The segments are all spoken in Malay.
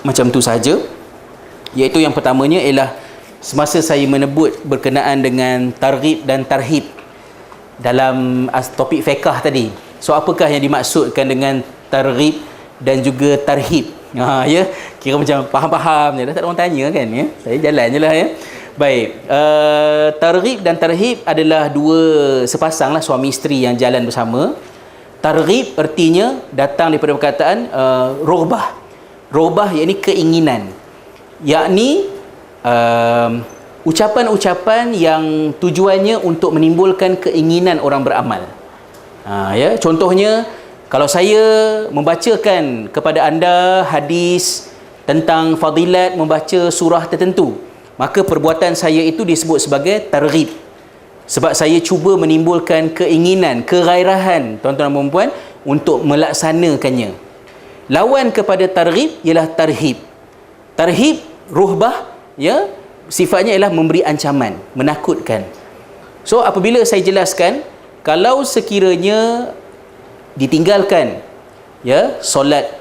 macam tu saja, iaitu yang pertamanya ialah semasa saya menyebut berkenaan dengan targhib dan tarhib dalam topik fiqh tadi. So apakah yang dimaksudkan dengan targhib dan juga tarhib? Ya, kira macam faham-faham je dah, tak ada orang tanya kan ya. Saya jalan je lah ya. Baik, targhib dan tarhib adalah dua sepasang lah, suami isteri yang jalan bersama. Targhib artinya datang daripada perkataan roghbah. Roghbah yakni keinginan. Yakni ucapan-ucapan yang tujuannya untuk menimbulkan keinginan orang beramal. Ya, contohnya kalau saya membacakan kepada anda hadis tentang fadilat membaca surah tertentu, maka perbuatan saya itu disebut sebagai targhib. Sebab saya cuba menimbulkan keinginan, kegairahan tuan-tuan dan puan untuk melaksanakannya. Lawan kepada targhib ialah tarhib. Tarhib, ruhbah, ya, sifatnya ialah memberi ancaman, menakutkan. So apabila saya jelaskan, kalau sekiranya ditinggalkan ya solat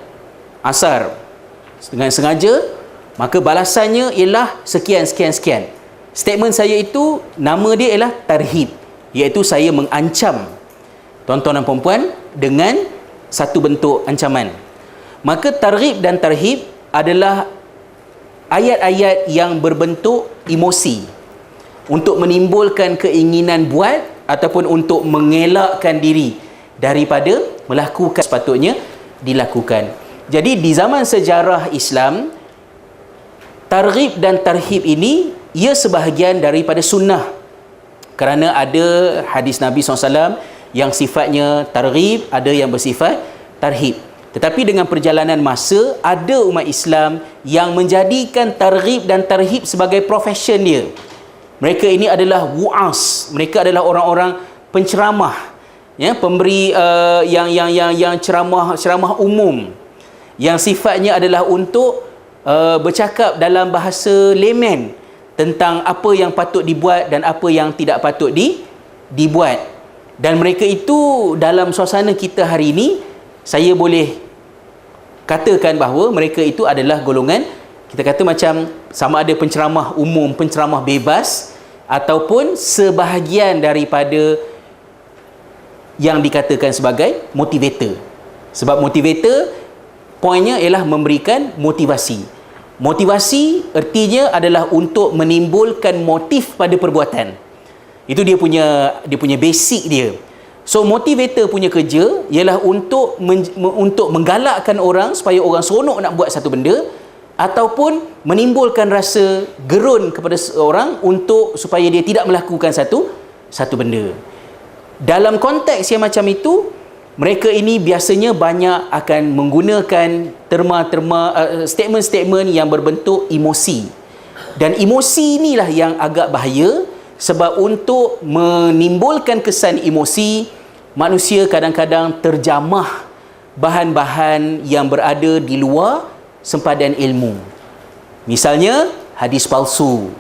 asar dengan sengaja, maka balasannya ialah sekian sekian sekian. Statement saya itu, nama dia ialah tarhib, iaitu saya mengancam tuan-tuan dan puan-puan dengan satu bentuk ancaman. Maka targhib dan tarhib adalah ayat-ayat yang berbentuk emosi untuk menimbulkan keinginan buat ataupun untuk mengelakkan diri daripada melakukan sepatutnya dilakukan. Jadi di zaman sejarah Islam, targhib dan tarhib ini ia sebahagian daripada sunnah, kerana ada hadis Nabi SAW yang sifatnya targhib, ada yang bersifat tarhib. Tetapi dengan perjalanan masa, ada umat Islam yang menjadikan targhib dan tarhib sebagai profession dia. Mereka ini adalah wu'as, mereka adalah orang-orang penceramah, ya, pemberi yang ceramah umum, yang sifatnya adalah untuk bercakap dalam bahasa layman tentang apa yang patut dibuat dan apa yang tidak patut dibuat. Dan mereka itu dalam suasana kita hari ini, saya boleh katakan bahawa mereka itu adalah golongan, kita kata macam sama ada penceramah umum, penceramah bebas, ataupun sebahagian daripada yang dikatakan sebagai motivator. Sebab motivator, poinnya ialah memberikan motivasi. Motivasi artinya adalah untuk menimbulkan motif pada perbuatan. Itu dia punya basic dia. So motivator punya kerja ialah untuk menggalakkan orang supaya orang seronok nak buat satu benda, ataupun menimbulkan rasa gerun kepada seorang untuk supaya dia tidak melakukan satu benda. Dalam konteks yang macam itu, mereka ini biasanya banyak akan menggunakan statement-statement yang berbentuk emosi. Dan emosi inilah yang agak bahaya, sebab untuk menimbulkan kesan emosi, manusia kadang-kadang terjamah bahan-bahan yang berada di luar sempadan ilmu. Misalnya, hadis palsu.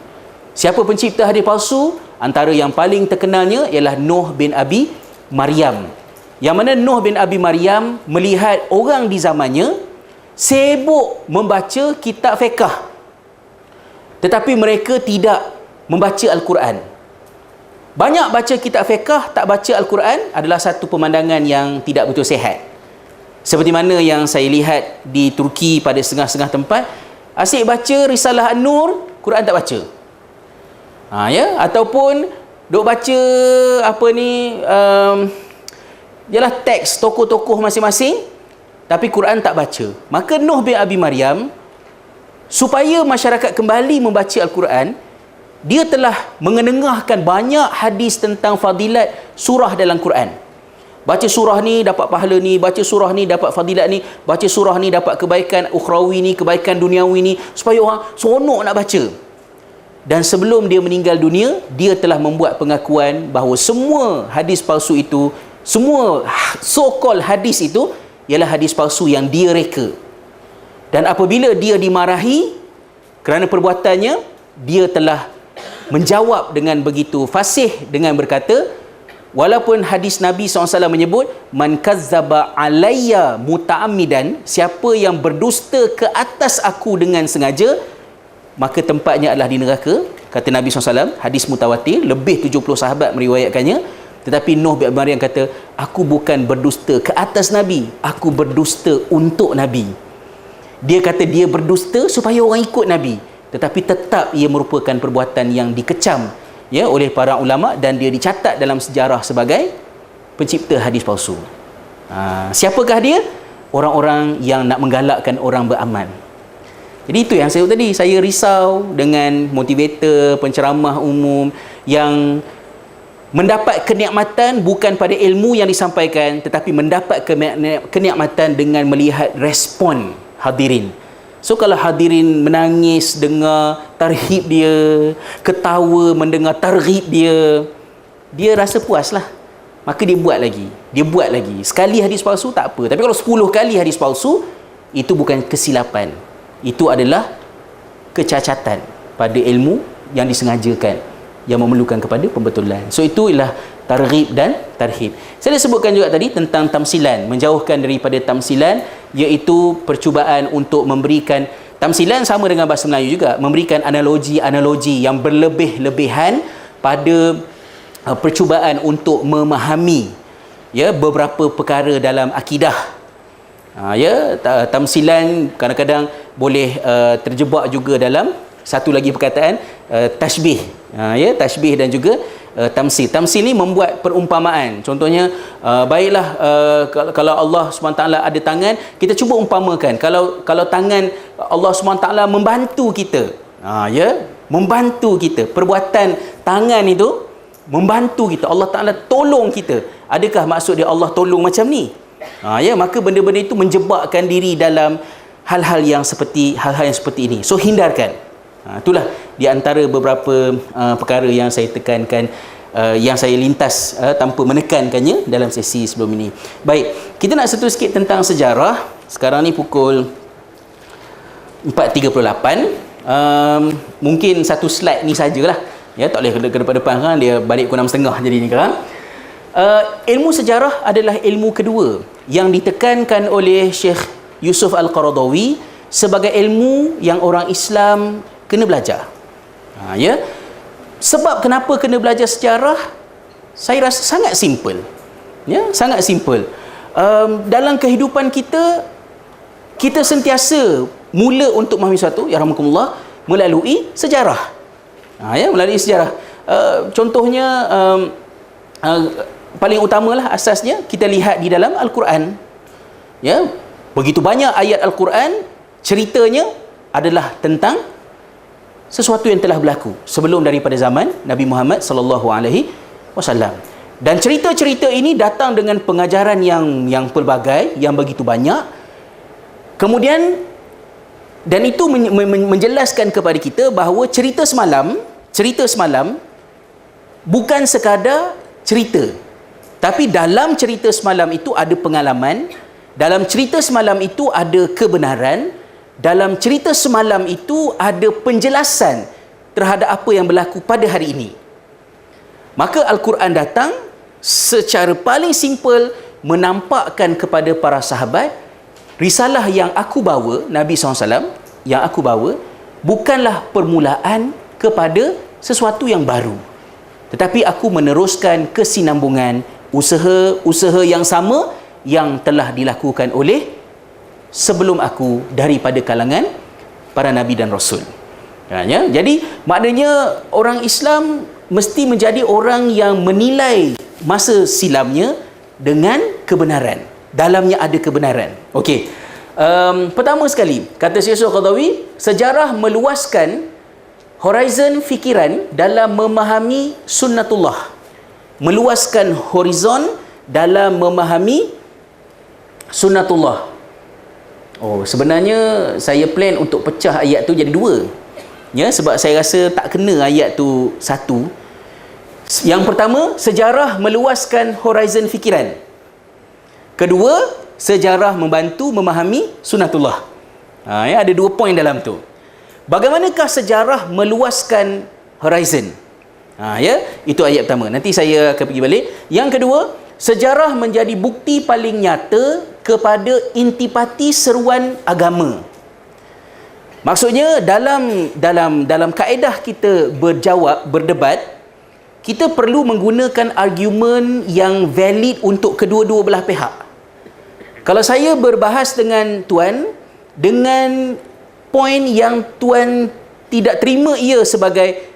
Siapa pencipta hadis palsu? Antara yang paling terkenalnya ialah Nuh bin Abi Maryam. Yang mana Nuh bin Abi Maryam melihat orang di zamannya sibuk membaca kitab fiqh, tetapi mereka tidak membaca Al-Quran. Banyak baca kitab fiqh, tak baca Al-Quran adalah satu pemandangan yang tidak betul sihat. Seperti mana yang saya lihat di Turki pada setengah-setengah tempat, asyik baca Risalah An-Nur, Quran tak baca. Ya, ataupun duk baca ialah teks tokoh-tokoh masing-masing, tapi Quran tak baca. Maka Nuh bin Abi Maryam, supaya masyarakat kembali membaca Al-Quran, dia telah mengenengahkan banyak hadis tentang fadilat surah dalam Quran. Baca surah ni dapat pahala ni, baca surah ni dapat fadilat ni, baca surah ni dapat kebaikan ukhrawi ni, kebaikan duniawi ni, supaya orang seronok nak baca. Dan sebelum dia meninggal dunia, dia telah membuat pengakuan bahawa semua hadis palsu itu, semua so-called hadis itu ialah hadis palsu yang dia reka. Dan apabila dia dimarahi kerana perbuatannya, dia telah menjawab dengan begitu fasih dengan berkata, walaupun hadis Nabi SAW menyebut man kazzaba alayya muta'ammidan, siapa yang berdusta ke atas aku dengan sengaja, maka tempatnya adalah di neraka, kata Nabi SAW. Hadis mutawatir, lebih 70 sahabat meriwayatkannya. Tetapi Nuh bin Maryam kata, aku bukan berdusta ke atas Nabi, aku berdusta untuk Nabi. Dia kata dia berdusta supaya orang ikut Nabi, tetapi tetap ia merupakan perbuatan yang dikecam ya oleh para ulama, dan dia dicatat dalam sejarah sebagai pencipta hadis palsu. Siapakah dia? Orang-orang yang nak menggalakkan orang beramal. Jadi itu yang saya sebut tadi. Saya risau dengan motivator, penceramah umum yang mendapat kenikmatan bukan pada ilmu yang disampaikan, tetapi mendapat kenikmatan dengan melihat respon hadirin. So kalau hadirin menangis dengar tarhib dia, ketawa mendengar targhib dia, dia rasa puas lah. Maka dia buat lagi. Dia buat lagi. Sekali hadis palsu tak apa. Tapi kalau 10 kali hadis palsu, itu bukan kesilapan. Itu adalah kecacatan pada ilmu yang disengajakan, yang memerlukan kepada pembetulan. So itu ialah targhib dan tarhib. Saya dah sebutkan juga tadi tentang tamsilan, menjauhkan daripada tamsilan, iaitu percubaan untuk memberikan, tamsilan sama dengan bahasa Melayu juga, memberikan analogi-analogi yang berlebih-lebihan pada percubaan untuk memahami ya beberapa perkara dalam akidah. Tamsilan kadang-kadang boleh terjebak juga dalam satu lagi perkataan, tashbih. Tashbih dan juga tamsil. Tamsil ni membuat perumpamaan. Contohnya, baiklah kalau Allah SWT ada tangan, kita cuba umpamakan. Kalau tangan Allah SWT membantu kita, membantu kita. Perbuatan tangan itu membantu kita. Allah Ta'ala tolong kita. Adakah maksud dia Allah tolong macam ni? Maka benda-benda itu menjebakkan diri dalam hal-hal yang seperti ini. So hindarkan. Itulah di antara beberapa perkara yang saya tekankan, yang saya lintas tanpa menekankannya dalam sesi sebelum ini. Baik, kita nak sentuh sikit tentang sejarah. Sekarang ni pukul 4.38. Mungkin satu slide ni sajalah. Ya, tak boleh ke depan-depan kan, dia balik pukul 6.30 jadi ni sekarang. Ilmu sejarah adalah ilmu kedua yang ditekankan oleh Syekh Yusuf Al-Qaradawi sebagai ilmu yang orang Islam kena belajar. Sebab kenapa kena belajar sejarah, saya rasa sangat simple. Sangat simple. Dalam kehidupan kita, kita sentiasa mula untuk memahami sesuatu, ya rahmatullah, melalui sejarah. Melalui sejarah. Contohnya, paling utamalah asasnya kita lihat di dalam Al-Quran. Begitu banyak ayat Al-Quran ceritanya adalah tentang sesuatu yang telah berlaku sebelum daripada zaman Nabi Muhammad sallallahu alaihi wasallam. Dan cerita-cerita ini datang dengan pengajaran yang pelbagai, yang begitu banyak. Kemudian, dan itu menjelaskan kepada kita bahawa cerita semalam bukan sekadar cerita. Tapi dalam cerita semalam itu ada pengalaman, dalam cerita semalam itu ada kebenaran, dalam cerita semalam itu ada penjelasan terhadap apa yang berlaku pada hari ini. Maka Al-Quran datang secara paling simple menampakkan kepada para sahabat, risalah yang aku bawa, Nabi SAW yang aku bawa, bukanlah permulaan kepada sesuatu yang baru, tetapi aku meneruskan kesinambungan usaha yang sama yang telah dilakukan oleh sebelum aku daripada kalangan para Nabi dan Rasul. Jadi maknanya orang Islam mesti menjadi orang yang menilai masa silamnya dengan kebenaran. Dalamnya ada kebenaran. Okey. Pertama sekali, kata Syekh Al-Qaradawi, sejarah meluaskan horizon fikiran dalam memahami sunnatullah. Meluaskan horizon dalam memahami sunnatullah. Sebenarnya saya plan untuk pecah ayat tu jadi dua. Sebab saya rasa tak kena ayat tu satu. Yang pertama, sejarah meluaskan horizon fikiran. Kedua, sejarah membantu memahami sunnatullah. Ada dua poin dalam tu. Bagaimanakah sejarah meluaskan horizon? Ya, itu ayat pertama. Nanti saya akan pergi balik. Yang kedua, sejarah menjadi bukti paling nyata kepada intipati seruan agama. Maksudnya dalam kaedah kita berdebat, kita perlu menggunakan argumen yang valid untuk kedua-dua belah pihak. Kalau saya berbahas dengan tuan dengan poin yang tuan tidak terima ia sebagai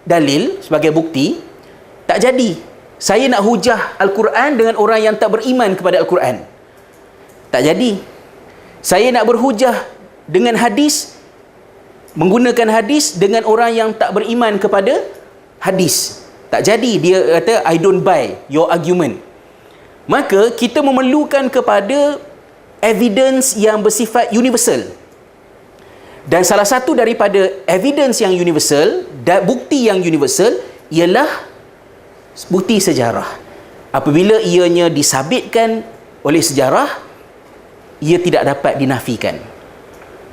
dalil, sebagai bukti, tak jadi. Saya nak hujah Al-Quran dengan orang yang tak beriman kepada Al-Quran. Tak jadi. Saya nak berhujah dengan hadis, menggunakan hadis dengan orang yang tak beriman kepada hadis. Tak jadi. Dia kata, I don't buy your argument. Maka kita memerlukan kepada evidence yang bersifat universal. Dan salah satu daripada evidence yang universal, bukti yang universal, ialah bukti sejarah. Apabila ianya disabitkan oleh sejarah, ia tidak dapat dinafikan.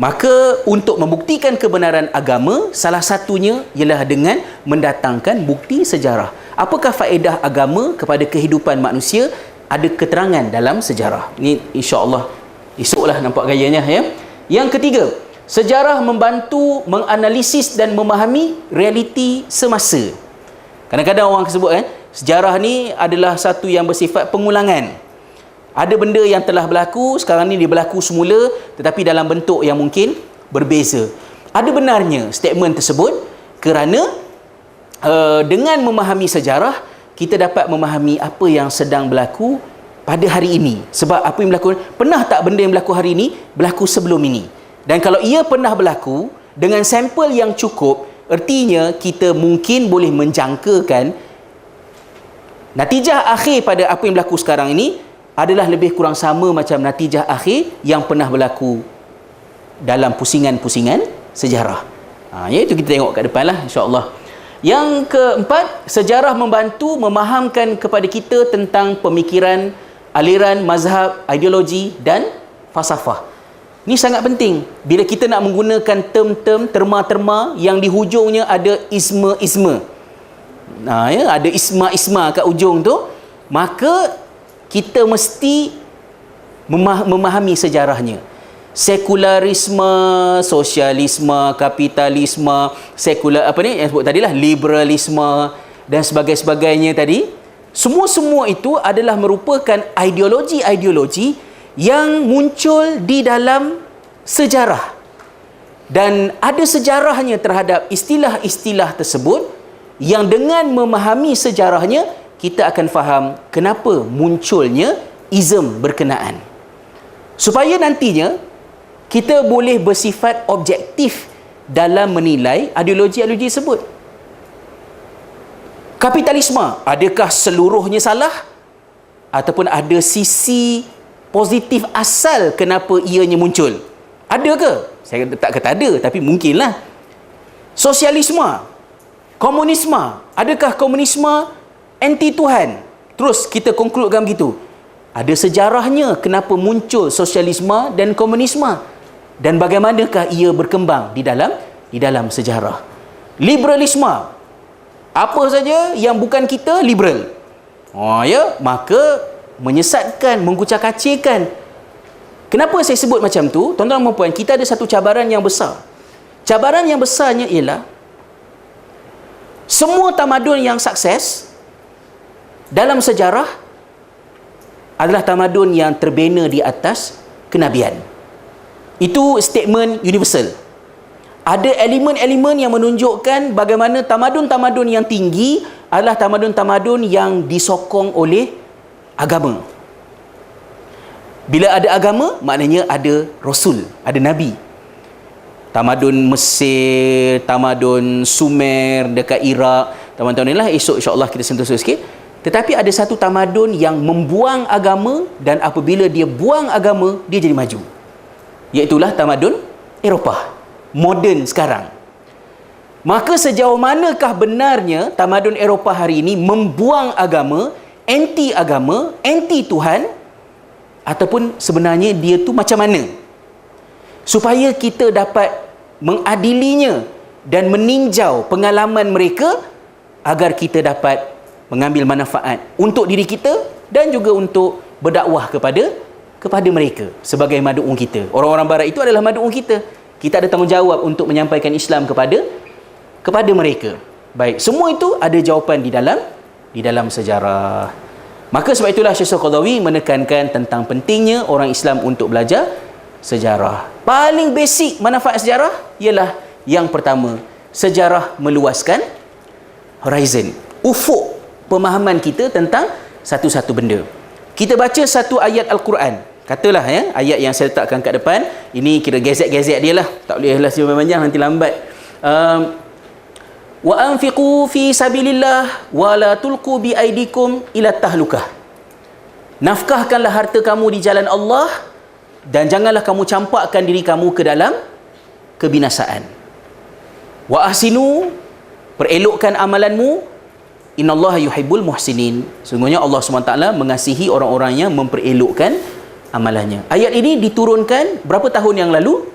Maka untuk membuktikan kebenaran agama, salah satunya ialah dengan mendatangkan bukti sejarah. Apakah faedah agama kepada kehidupan manusia? Ada keterangan dalam sejarah. Ini insya-Allah esoklah nampak gayanya, ya. Yang ketiga, sejarah membantu menganalisis dan memahami realiti semasa. Kadang-kadang orang sebut sejarah ni adalah satu yang bersifat pengulangan. Ada benda yang telah berlaku, sekarang ni dia berlaku semula, tetapi dalam bentuk yang mungkin berbeza. Ada benarnya statement tersebut, kerana dengan memahami sejarah, kita dapat memahami apa yang sedang berlaku pada hari ini. Sebab apa yang berlaku, pernah tak benda yang berlaku hari ini berlaku sebelum ini? Dan kalau ia pernah berlaku dengan sampel yang cukup, artinya kita mungkin boleh menjangkakan natijah akhir pada apa yang berlaku sekarang ini adalah lebih kurang sama macam natijah akhir yang pernah berlaku dalam pusingan-pusingan sejarah. Iaitu kita tengok kat depan lah, insya-Allah. Yang keempat, sejarah membantu memahamkan kepada kita tentang pemikiran, aliran, mazhab, ideologi dan falsafah. Ini sangat penting. Bila kita nak menggunakan term-term, terma-terma yang di hujungnya ada isma-isma. Ada isma-isma kat ujung tu, maka kita mesti memahami sejarahnya. Sekularisme, sosialisme, kapitalisme, yang sebut tadilah, liberalisme dan sebagainya tadi. Semua itu adalah merupakan ideologi-ideologi yang muncul di dalam sejarah. Dan ada sejarahnya terhadap istilah-istilah tersebut, yang dengan memahami sejarahnya, kita akan faham kenapa munculnya ism berkenaan. Supaya nantinya kita boleh bersifat objektif dalam menilai ideologi-ideologi tersebut. Kapitalisme, adakah seluruhnya salah? Ataupun ada sisi positif asal kenapa ianya muncul? Ada ke? Saya tak kata ada, tapi mungkinlah. Sosialisme, komunisme, adakah komunisme anti Tuhan? Terus kita konkludkan begitu. Ada sejarahnya kenapa muncul sosialisme dan komunisme, dan bagaimanakah ia berkembang di dalam sejarah. Liberalisme, apa saja yang bukan kita liberal. Maka menyesatkan, mengkucak-kacirkan. Kenapa saya sebut macam tu? Tuan-tuan dan puan, kita ada satu cabaran yang besar. Cabaran yang besarnya ialah semua tamadun yang sukses dalam sejarah adalah tamadun yang terbina di atas kenabian. Itu statement universal. Ada elemen-elemen yang menunjukkan bagaimana tamadun-tamadun yang tinggi adalah tamadun-tamadun yang disokong oleh agama. Bila ada agama, maknanya ada Rasul, ada Nabi. Tamadun Mesir, tamadun Sumer dekat Iraq, tamadun inilah esok insya-Allah kita sentuh sikit. Tetapi ada satu tamadun yang membuang agama, dan apabila dia buang agama, dia jadi maju. Iaitulah tamadun Eropah moden sekarang. Maka sejauh manakah benarnya tamadun Eropah hari ini membuang agama, anti Tuhan, ataupun sebenarnya dia tu macam mana? Supaya kita dapat mengadilinya dan meninjau pengalaman mereka, agar kita dapat mengambil manfaat untuk diri kita dan juga untuk berdakwah kepada mereka sebagai madu'un kita. Orang-orang barat itu adalah madu'un kita. Kita ada tanggungjawab untuk menyampaikan Islam kepada mereka. Baik, semua itu ada jawapan di dalam sejarah. Maka sebab itulah Syekh Qaradawi menekankan tentang pentingnya orang Islam untuk belajar sejarah. Paling basic manfaat sejarah ialah yang pertama, sejarah meluaskan horizon, ufuk pemahaman kita tentang satu-satu benda. Kita baca satu ayat Al-Quran, katalah ayat yang saya letakkan kat depan, ini kira gezek-gezek dia lah, tak boleh lah panjang nanti lambat. Wa anfiqu fi sabilillah wa la tulqu bi aidikum ila tahlukah. Nafkahkanlah harta kamu di jalan Allah dan janganlah kamu campakkan diri kamu ke dalam kebinasaan. Wa ahsinu, perelokkan amalanmu, innallaha yuhibbul muhsinin. Sungguhnya Allah SWT mengasihi orang-orang yang memperelokkan amalannya. Ayat ini diturunkan berapa tahun yang lalu?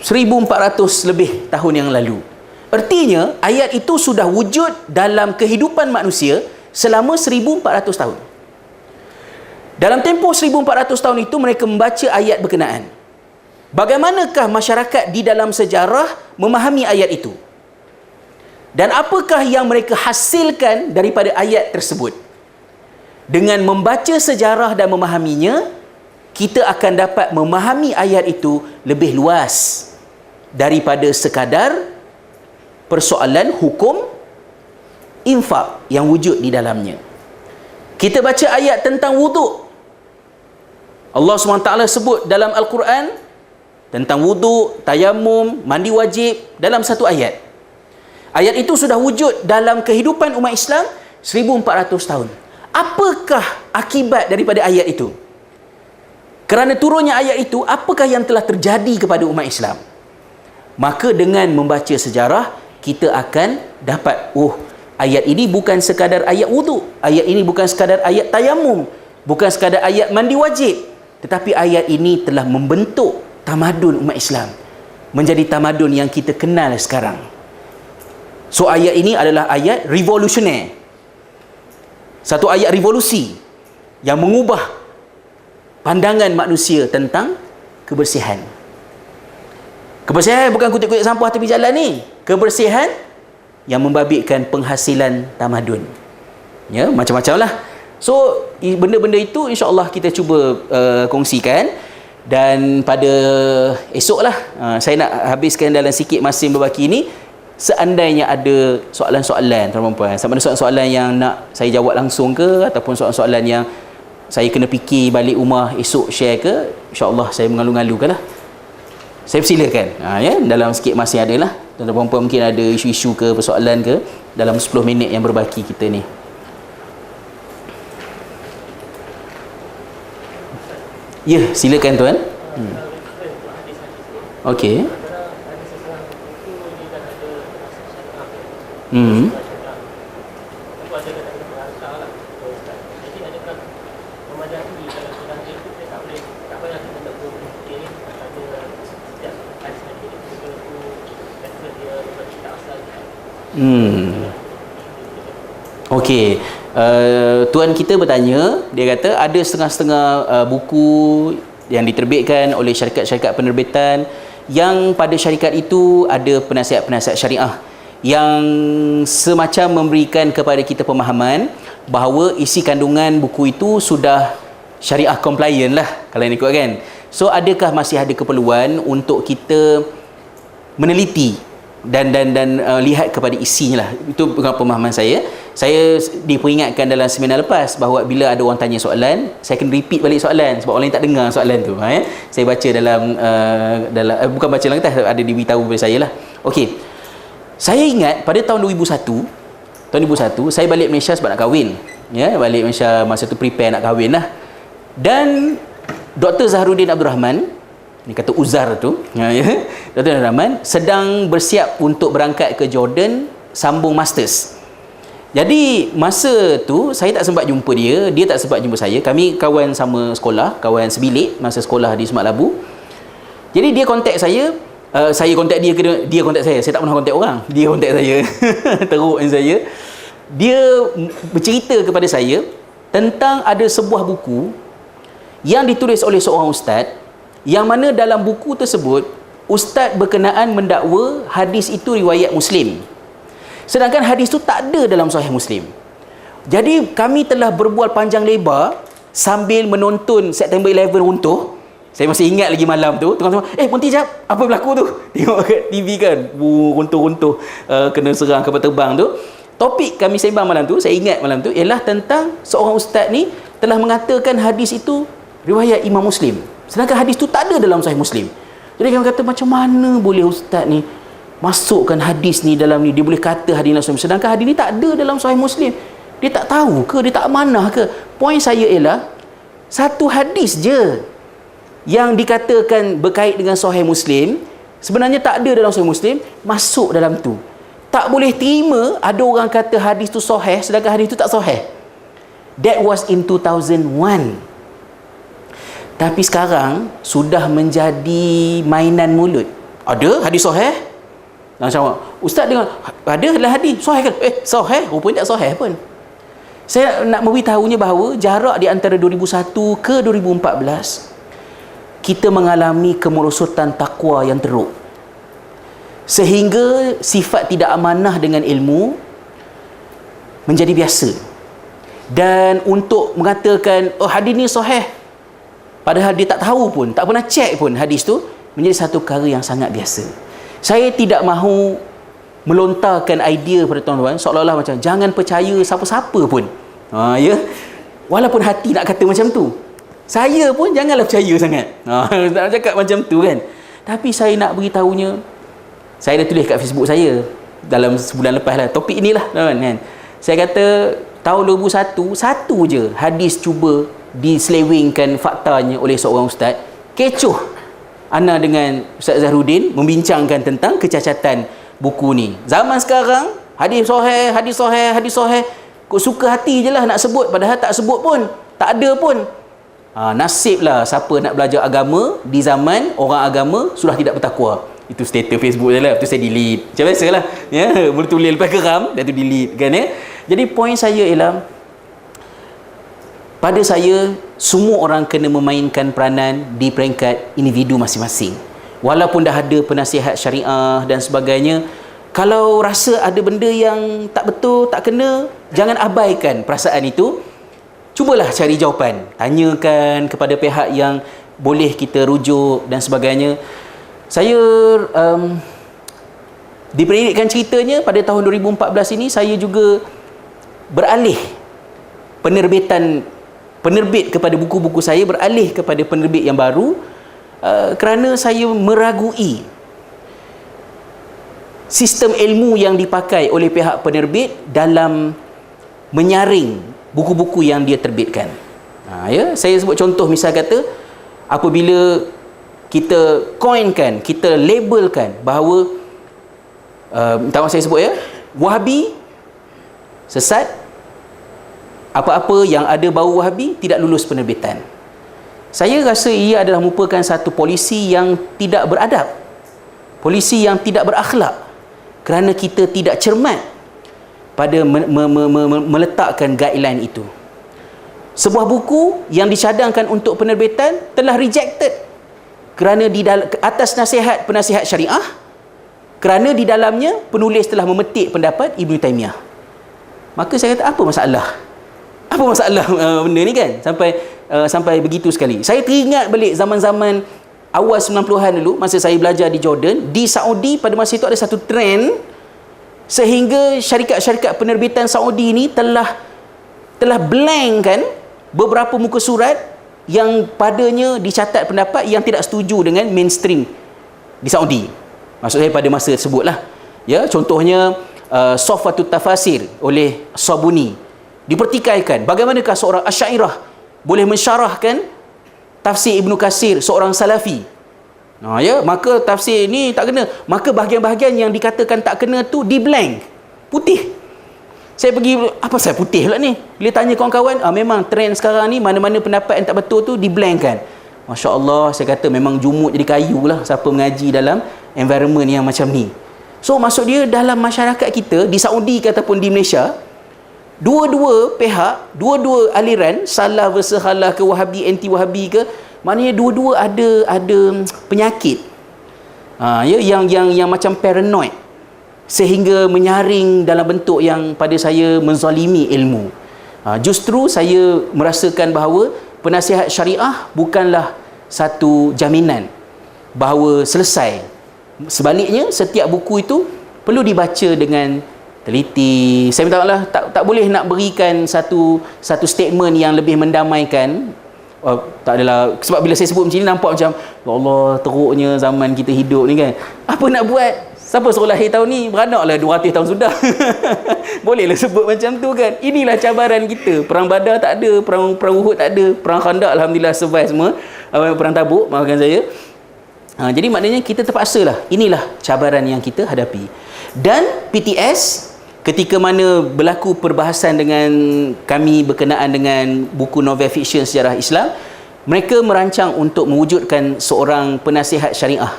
1400 lebih tahun yang lalu. Artinya ayat itu sudah wujud dalam kehidupan manusia selama 1400 tahun. Dalam tempoh 1400 tahun itu mereka membaca ayat berkenaan. Bagaimanakah masyarakat di dalam sejarah memahami ayat itu? Dan apakah yang mereka hasilkan daripada ayat tersebut? Dengan membaca sejarah dan memahaminya, kita akan dapat memahami ayat itu lebih luas daripada sekadar persoalan hukum infak yang wujud di dalamnya. Kita baca ayat tentang wuduk. Allah SWT sebut dalam Al-Quran tentang wuduk, tayamum, mandi wajib dalam satu ayat. Ayat itu sudah wujud dalam kehidupan umat Islam 1400 tahun. Apakah akibat daripada ayat itu? Kerana turunnya ayat itu, apakah yang telah terjadi kepada umat Islam? Maka dengan membaca sejarah, kita akan dapat, ayat ini bukan sekadar ayat wuduk, ayat ini bukan sekadar ayat tayamum, bukan sekadar ayat mandi wajib, tetapi ayat ini telah membentuk tamadun umat Islam menjadi tamadun yang kita kenal sekarang. So ayat ini adalah ayat revolusioner, satu ayat revolusi yang mengubah pandangan manusia tentang kebersihan. Kebersihan bukan kutip-kutip sampah tepi jalan ni. Kebersihan yang membabitkan penghasilan tamadun. Ya, macam-macam lah. So, benda-benda itu insya-Allah kita cuba kongsikan. Dan pada esok lah, saya nak habiskan dalam sikit masa yang berbaki ni. Seandainya ada soalan-soalan tuan-tuan, sama ada soalan-soalan yang nak saya jawab langsung ke, ataupun soalan-soalan yang saya kena fikir balik rumah esok share ke, insya-Allah saya mengalu-ngalukan lah. Saya persilakan dalam sikit masa yang ada lah. Tuan-tuan puan mungkin ada isu-isu ke, persoalan ke dalam 10 minit yang berbaki kita ni. Ya, silakan tuan. Okey. Okey. Tuan kita bertanya, dia kata ada setengah-setengah buku yang diterbitkan oleh syarikat-syarikat penerbitan yang pada syarikat itu ada penasihat-penasihat syariah yang semacam memberikan kepada kita pemahaman bahawa isi kandungan buku itu sudah syariah compliant lah kalau yang ikut kan. So adakah masih ada keperluan untuk kita meneliti dan lihat kepada isinya lah. Itu bukan pemahaman saya. Saya diperingatkan dalam seminar lepas bahawa bila ada orang tanya soalan, saya kena repeat balik soalan sebab orang lain tak dengar soalan tu. Saya baca dalam bukan baca dalam kertas, ada diberitahu kepada saya lah. Okey. Saya ingat pada tahun 2001 saya balik Malaysia sebab nak kahwin. Ya, balik Malaysia masa tu prepare nak kahwin lah. Dan Dr. Zaharuddin Abdul Rahman, ni kata Uzar tu, Dr. Abdul Rahman sedang bersiap untuk berangkat ke Jordan sambung masters. Jadi masa tu saya tak sempat jumpa dia, dia tak sempat jumpa saya. Kami kawan sama sekolah, kawan sebilik masa sekolah di Semak Labu. Jadi dia kontak saya, Saya kontak dia ke dia kontak saya. Saya tak pernah kontak orang. Dia kontak saya. Teruk saya. Dia bercerita kepada saya tentang ada sebuah buku yang ditulis oleh seorang ustaz, yang mana dalam buku tersebut ustaz berkenaan mendakwa hadis itu riwayat Muslim. Sedangkan hadis itu tak ada dalam Sahih Muslim. Jadi kami telah berbual panjang lebar sambil menonton September 11 runtuh. Saya masih ingat lagi malam tu, tengah-tengah, berhenti jap, apa berlaku tu? Tengok kat TV kan, runtuh-runtuh, kena serang kapal terbang tu. Topik kami sembang malam tu, saya ingat malam tu, ialah tentang seorang ustaz ni telah mengatakan hadis itu riwayat Imam Muslim. Sedangkan hadis tu tak ada dalam Sahih Muslim. Jadi kami kata, macam mana boleh ustaz ni masukkan hadis ni dalam ni, dia boleh kata hadis Muslim, sedangkan hadis ni tak ada dalam Sahih Muslim. Dia tak tahu ke, dia tak amanah ke? Poin saya ialah satu hadis je yang dikatakan berkait dengan Sahih Muslim, sebenarnya tak ada dalam Sahih Muslim, masuk dalam tu. Tak boleh terima ada orang kata hadis tu sahih sedangkan hadis tu tak sahih. That was in 2001. Tapi sekarang sudah menjadi mainan mulut. Ada hadis sahih? Macam ustaz dengar ada dalam hadis sahih kan? Sahih, rupanya tak sahih pun. Saya nak memberitahunya bahawa jarak di antara 2001 ke 2014 kita mengalami kemerosotan takwa yang teruk, sehingga sifat tidak amanah dengan ilmu menjadi biasa. Dan untuk mengatakan hadis ni sahih padahal dia tak tahu pun, tak pernah cek pun hadis tu, menjadi satu perkara yang sangat biasa. Saya tidak mahu melontarkan idea pada tuan-tuan seolah-olah macam jangan percaya siapa-siapa pun. Ya. Walaupun hati nak kata macam tu. Saya pun janganlah percaya sangat. Nak cakap macam tu kan. Tapi saya nak beritahunya, saya dah tulis kat Facebook saya dalam sebulan lepas lah, topik inilah kan. Saya kata tahun 2001 satu je hadis cuba diselewengkan faktanya oleh seorang ustaz. Kecoh ana dengan Ustaz Zahruddin membincangkan tentang kecacatan buku ni. Zaman sekarang hadis sahih, hadis sahih, hadis sahih, kok suka hati je lah nak sebut, padahal tak sebut pun, tak ada pun. Nasiblah siapa nak belajar agama di zaman orang agama sudah tidak bertakwa. Itu status Facebook saya lah, tu saya delete macam biasa lah ya, boleh tulis lepas geram dan tu delete kan ya. Jadi poin saya ialah, pada saya semua orang kena memainkan peranan di peringkat individu masing-masing. Walaupun dah ada penasihat syariah dan sebagainya, kalau rasa ada benda yang tak betul, tak kena, jangan abaikan perasaan itu. Cubalah cari jawapan, tanyakan kepada pihak yang boleh kita rujuk dan sebagainya. Saya dipendekkan ceritanya, pada tahun 2014 ini saya juga beralih penerbit kepada buku-buku saya, beralih kepada penerbit yang baru, kerana saya meragui sistem ilmu yang dipakai oleh pihak penerbit dalam menyaring buku-buku yang dia terbitkan. Ya, saya sebut contoh, misal kata apabila kita coinkan, kita labelkan bahawa minta maaf saya sebut ya, Wahabi sesat, apa-apa yang ada bau Wahabi tidak lulus penerbitan. Saya rasa ia adalah merupakan satu polisi yang tidak beradab, polisi yang tidak berakhlak, kerana kita tidak cermat pada meletakkan guideline itu. Sebuah buku yang dicadangkan untuk penerbitan telah rejected kerana di atas nasihat penasihat syariah, kerana di dalamnya penulis telah memetik pendapat Ibn Taymiyah. Maka saya kata, apa masalah? Apa masalah benda ni kan? Sampai begitu sekali. Saya teringat balik zaman-zaman awal 90-an dulu, masa saya belajar di Jordan, di Saudi pada masa itu ada satu trend sehingga syarikat-syarikat penerbitan Saudi ni telah blankkan beberapa muka surat yang padanya dicatat pendapat yang tidak setuju dengan mainstream di Saudi. Maksud saya pada masa tersebut lah. Ya, contohnya Sofwatut Tafasir oleh Sabuni dipertikaikan. Bagaimanakah seorang Asy'ariyah boleh mensyarahkan tafsir Ibnu Katsir, seorang Salafi? Ya, maka tafsir ni tak kena. Maka bahagian-bahagian yang dikatakan tak kena tu di blank, putih. Saya pergi, apa saya putih pula ni? Bila tanya kawan-kawan, memang trend sekarang ni mana-mana pendapat yang tak betul tu di blank kan. Masya Allah, saya kata memang jumut jadi kayu lah siapa mengaji dalam environment yang macam ni. So maksud dia dalam masyarakat kita, di Saudi ke ataupun di Malaysia, dua-dua pihak, dua-dua aliran, Salah versus Khalah ke, Wahabi anti Wahabi ke, maknanya dua-dua ada penyakit yang macam paranoid, sehingga menyaring dalam bentuk yang pada saya menzalimi ilmu. Justru saya merasakan bahawa penasihat syariah bukanlah satu jaminan bahawa selesai. Sebaliknya, setiap buku itu perlu dibaca dengan teliti. Saya minta maaf, tak boleh nak berikan satu statement yang lebih mendamaikan. Tak adalah, sebab bila saya sebut macam ni nampak macam ya Allah, teruknya zaman kita hidup ni kan. Apa nak buat? Siapa suruh lahir tahun ni? Beranaklah 200 tahun sudah. Bolehlah sebut macam tu kan. Inilah cabaran kita. Perang Badar tak ada, perang Uhud tak ada, perang Khandaq alhamdulillah survive semua. Perang Tabuk, maafkan saya. Jadi maknanya kita terpaksalah. Inilah cabaran yang kita hadapi. Dan PTS, ketika mana berlaku perbahasan dengan kami berkenaan dengan buku novel fiksyen sejarah Islam, mereka merancang untuk mewujudkan seorang penasihat syariah.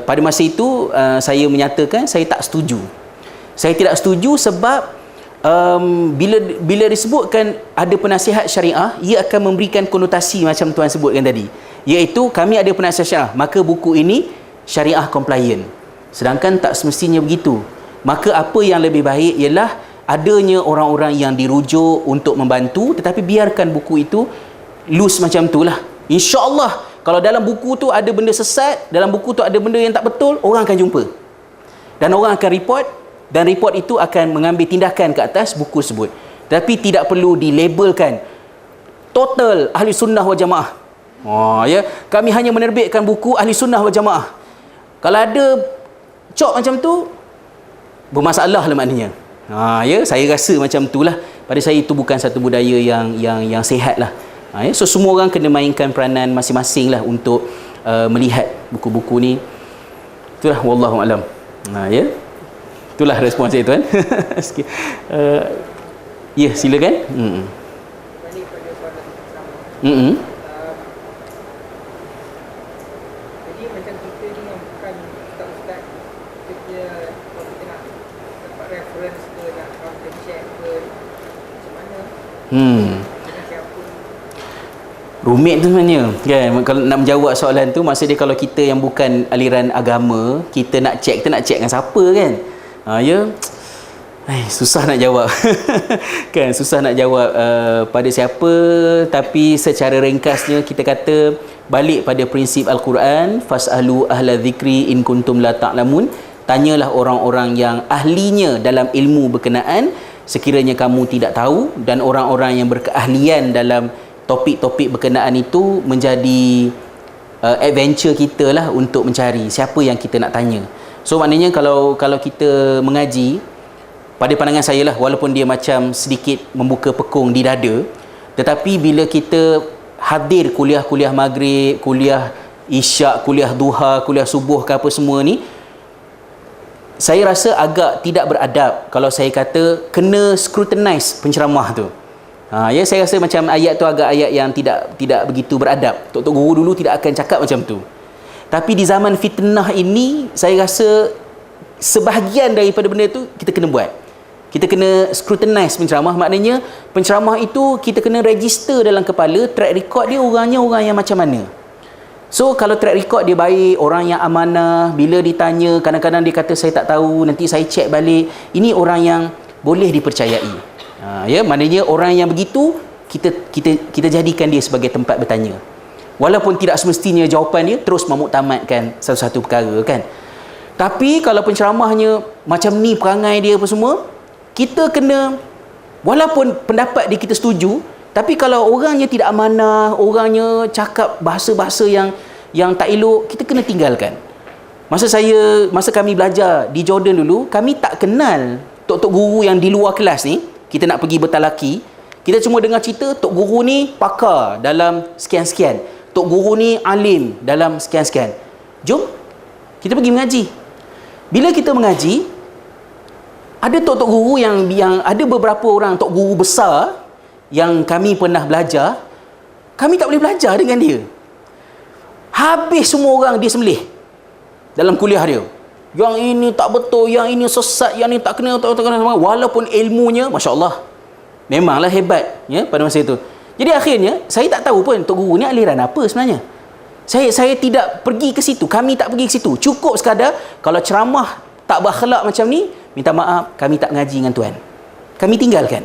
Pada masa itu saya menyatakan saya tak setuju. Saya tidak setuju sebab bila disebutkan ada penasihat syariah, ia akan memberikan konotasi macam tuan sebutkan tadi, iaitu kami ada penasihat syariah, maka buku ini syariah compliant. Sedangkan tak semestinya begitu. Maka apa yang lebih baik ialah adanya orang-orang yang dirujuk untuk membantu, tetapi biarkan buku itu loose macam itulah. InsyaAllah kalau dalam buku tu ada benda sesat, dalam buku tu ada benda yang tak betul, orang akan jumpa. Dan orang akan report, dan report itu akan mengambil tindakan ke atas buku tersebut. Tapi tidak perlu dilabelkan total ahli sunnah wal jamaah. Ya, kami hanya menerbitkan buku ahli sunnah wal jamaah. Kalau ada cok macam tu, bermasalah lah maknanya. Ya, saya rasa macam itulah. Pada saya itu bukan satu budaya yang sihat lah. So semua orang kena mainkan peranan masing-masing lah untuk melihat buku-buku ni. Itulah wallahu alam. Ya. Itulah respon saya tuan. Sikit. Ya, silakan. Balik pada soalan pertama. Jadi macam kita ni yang bukan ustaz-ustaz, kita kalau kita nak dapat reference ke, nak counter check ke, macam mana? Dengan siapa? Rumit tu sebenarnya kan. Kalau nak menjawab soalan tu, maksud dia kalau kita yang bukan aliran agama, kita nak check dengan siapa kan? Ya. Susah nak jawab. Kan, susah nak jawab pada siapa, tapi secara ringkasnya kita kata balik pada prinsip Al-Quran, fasalu ahla dzikri in kuntum la ta'lamun. Tanyalah orang-orang yang ahlinya dalam ilmu berkenaan sekiranya kamu tidak tahu, dan orang-orang yang berkeahlian dalam topik-topik berkenaan itu menjadi adventure kita lah untuk mencari siapa yang kita nak tanya. So maknanya kalau kita mengaji, pada pandangan saya lah, walaupun dia macam sedikit membuka pekung di dada, tetapi bila kita hadir kuliah-kuliah maghrib, kuliah isyak, kuliah duha, kuliah subuh ke apa semua ni, saya rasa agak tidak beradab kalau saya kata kena scrutinize penceramah tu. Ya, saya rasa macam ayat tu agak ayat yang tidak begitu beradab. Tok-tok guru dulu tidak akan cakap macam tu. Tapi di zaman fitnah ini, saya rasa sebahagian daripada benda tu kita kena buat. Kita kena scrutinize penceramah. Maknanya penceramah itu kita kena register dalam kepala, track record dia orangnya orang yang macam mana. So kalau track record dia baik, orang yang amanah, bila ditanya kadang-kadang dia kata saya tak tahu, nanti saya check balik, ini orang yang boleh dipercayai. Ya, maknanya orang yang begitu kita jadikan dia sebagai tempat bertanya. Walaupun tidak semestinya jawapan dia terus memuktamadkan satu-satu perkara kan. Tapi kalau penceramahnya macam ni perangai dia apa semua, kita kena, walaupun pendapat dia kita setuju, tapi kalau orangnya tidak amanah, orangnya cakap bahasa-bahasa yang tak elok, kita kena tinggalkan. Masa kami belajar di Jordan dulu, kami tak kenal tok-tok guru yang di luar kelas ni. Kita nak pergi bertalaki, kita cuma dengar cerita tok guru ni pakar dalam sekian-sekian, tok guru ni alim dalam sekian-sekian. Jom kita pergi mengaji. Bila kita mengaji, ada tok-tok guru yang ada beberapa orang tok guru besar yang kami pernah belajar, kami tak boleh belajar dengan dia. Habis semua orang dia sembelih dalam kuliah dia. Yang ini tak betul, yang ini sesat, yang ini tak kena, tak kena. Walaupun ilmunya, Masya Allah, memanglah hebat ya, pada masa itu. Jadi akhirnya, saya tak tahu pun Tok Guru ni aliran apa sebenarnya. Saya tidak pergi ke situ, kami tak pergi ke situ. Cukup sekadar, kalau ceramah tak berakhlak macam ni, minta maaf, kami tak ngaji dengan tuan. Kami tinggalkan.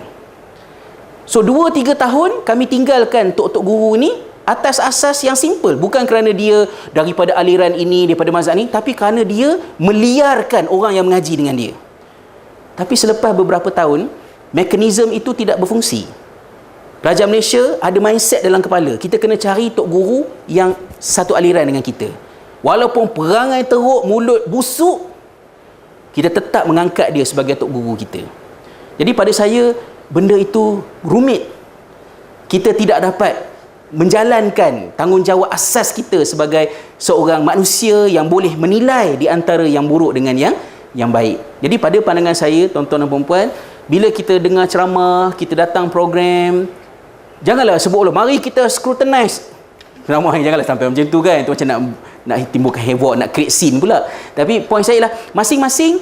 So 2-3 tahun kami tinggalkan Tok Guru ni atas asas yang simple. Bukan kerana dia daripada aliran ini, daripada mazhab ni, tapi kerana dia meliarkan orang yang mengaji dengan dia. Tapi selepas beberapa tahun, mekanisme itu tidak berfungsi. Pelajar Malaysia ada mindset dalam kepala, kita kena cari Tok Guru yang satu aliran dengan kita. Walaupun perangai teruk, mulut busuk, kita tetap mengangkat dia sebagai Tok Guru kita. Jadi pada saya, benda itu rumit. Kita tidak dapat menjalankan tanggungjawab asas kita sebagai seorang manusia yang boleh menilai di antara yang buruk dengan yang baik. Jadi pada pandangan saya, tuan-tuan dan puan-puan, bila kita dengar ceramah, kita datang program, janganlah sebut mari kita scrutinize. Ceramah janganlah sampai macam tu kan. Itu macam nak timbulkan havoc, nak create scene pula. Tapi poin saya lah, masing-masing